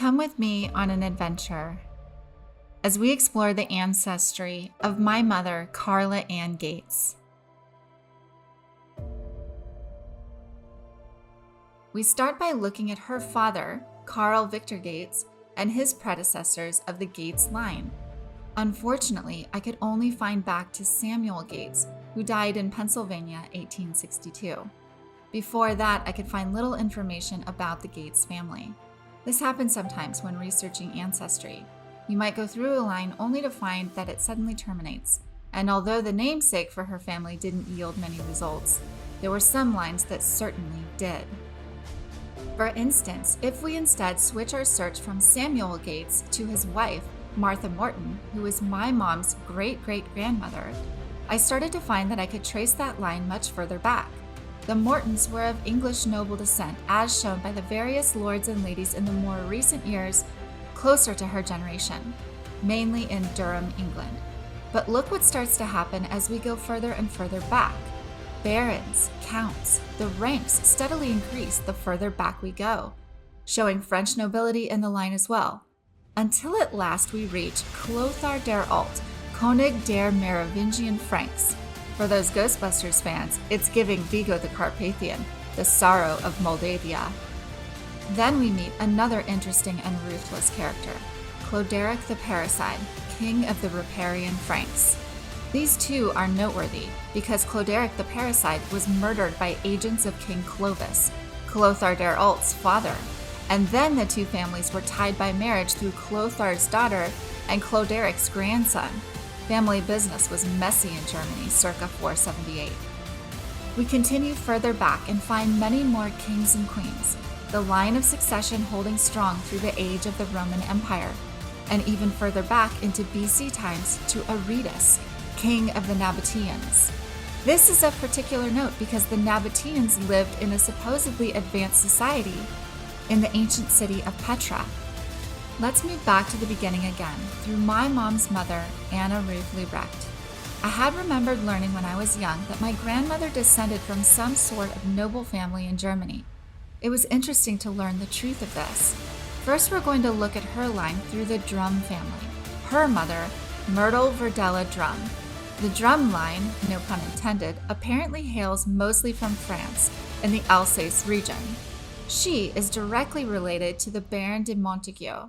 Come with me on an adventure as we explore the ancestry of my mother, Carla Ann Gates. We start by looking at her father, Carl Victor Gates, and his predecessors of the Gates line. Unfortunately, I could only find back to Samuel Gates, who died in Pennsylvania, 1862. Before that, I could find little information about the Gates family. This happens sometimes when researching ancestry. You might go through a line only to find that it suddenly terminates, and although the namesake for her family didn't yield many results, there were some lines that certainly did. For instance, if we instead switch our search from Samuel Gates to his wife, Martha Morton, who is my mom's great-great-grandmother, I started to find that I could trace that line much further back. The Mortons were of English noble descent, as shown by the various lords and ladies in the more recent years closer to her generation, mainly in Durham, England. But look what starts to happen as we go further and further back. Barons, counts, the ranks steadily increase the further back we go, showing French nobility in the line as well, until at last we reach Clothar der Alt, König der Merovingian Franks. For those Ghostbusters fans, it's giving Vigo the Carpathian, the sorrow of Moldavia. Then we meet another interesting and ruthless character, Cloderic the Parricide, king of the Riparian Franks. These two are noteworthy because Cloderic the Parricide was murdered by agents of King Clovis, Clothar der Alt's father, and then the two families were tied by marriage through Clothar's daughter and Cloderic's grandson. Family business was messy in Germany circa 478. We continue further back and find many more kings and queens, the line of succession holding strong through the age of the Roman Empire, and even further back into BC times to Aretas, king of the Nabateans. This is of particular note because the Nabateans lived in a supposedly advanced society in the ancient city of Petra. Let's move back to the beginning again, through my mom's mother, Anna Ruth Liebrecht. I had remembered learning when I was young that my grandmother descended from some sort of noble family in Germany. It was interesting to learn the truth of this. First, we're going to look at her line through the Drum family. Her mother, Myrtle Verdella Drum. The Drum line, no pun intended, apparently hails mostly from France in the Alsace region. She is directly related to the Baron de Montague.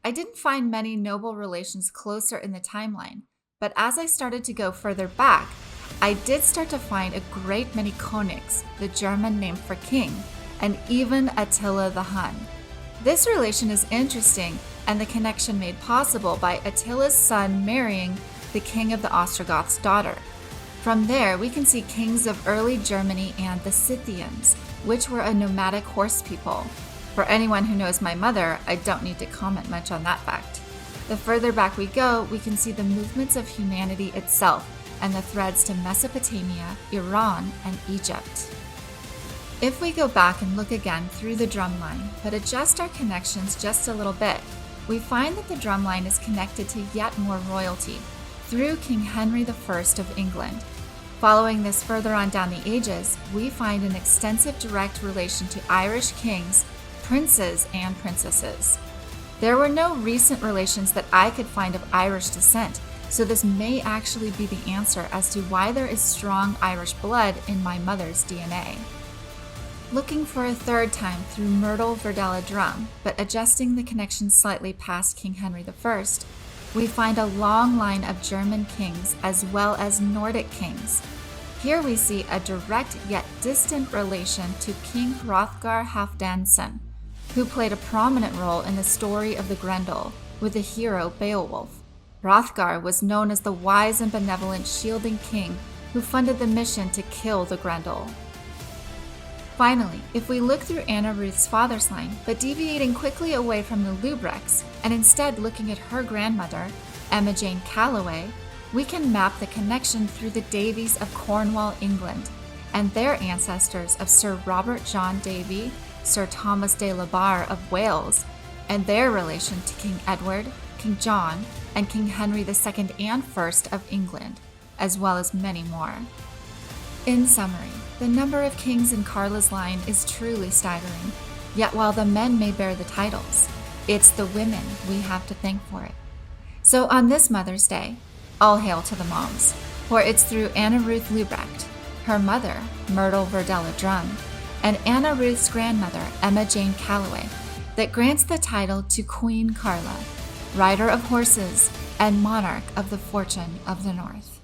I didn't find many noble relations closer in the timeline, but as I started to go further back, I did start to find a great many Königs, the German name for king, and even Attila the Hun. This relation is interesting and the connection made possible by Attila's son marrying the king of the Ostrogoth's daughter. From there, we can see kings of early Germany and the Scythians, which were a nomadic horse people. For anyone who knows my mother, I don't need to comment much on that fact. The further back we go, we can see the movements of humanity itself and the threads to Mesopotamia, Iran, and Egypt. If we go back and look again through the drum line, but adjust our connections just a little bit, we find that the drum line is connected to yet more royalty through King Henry I of England. Following this further on down the ages, we find an extensive direct relation to Irish kings, princes, and princesses. There were no recent relations that I could find of Irish descent, so this may actually be the answer as to why there is strong Irish blood in my mother's DNA. Looking for a third time through Myrtle Verdella Drum, but adjusting the connection slightly past King Henry I, we find a long line of German kings as well as Nordic kings. Here we see a direct yet distant relation to King Hrothgar Halfdanson, who played a prominent role in the story of the Grendel with the hero Beowulf. Hrothgar was known as the wise and benevolent shielding king who funded the mission to kill the Grendel. Finally, if we look through Anna Ruth's father's line, but deviating quickly away from the Liebrechts, and instead looking at her grandmother, Emma Jane Calloway, we can map the connection through the Davies of Cornwall, England, and their ancestors of Sir Robert John Davy, Sir Thomas de la Barre of Wales, and their relation to King Edward, King John, and King Henry II and I of England, as well as many more. In summary, the number of kings in Carla's line is truly staggering, yet while the men may bear the titles, It's the women we have to thank for it. So on this Mother's Day, all hail to the moms, for it's through Anna Ruth Lubrecht, her mother, Myrtle Verdella Drum, and Anna Ruth's grandmother, Emma Jane Calloway, that grants the title to Queen Carla, rider of horses and monarch of the fortune of the North.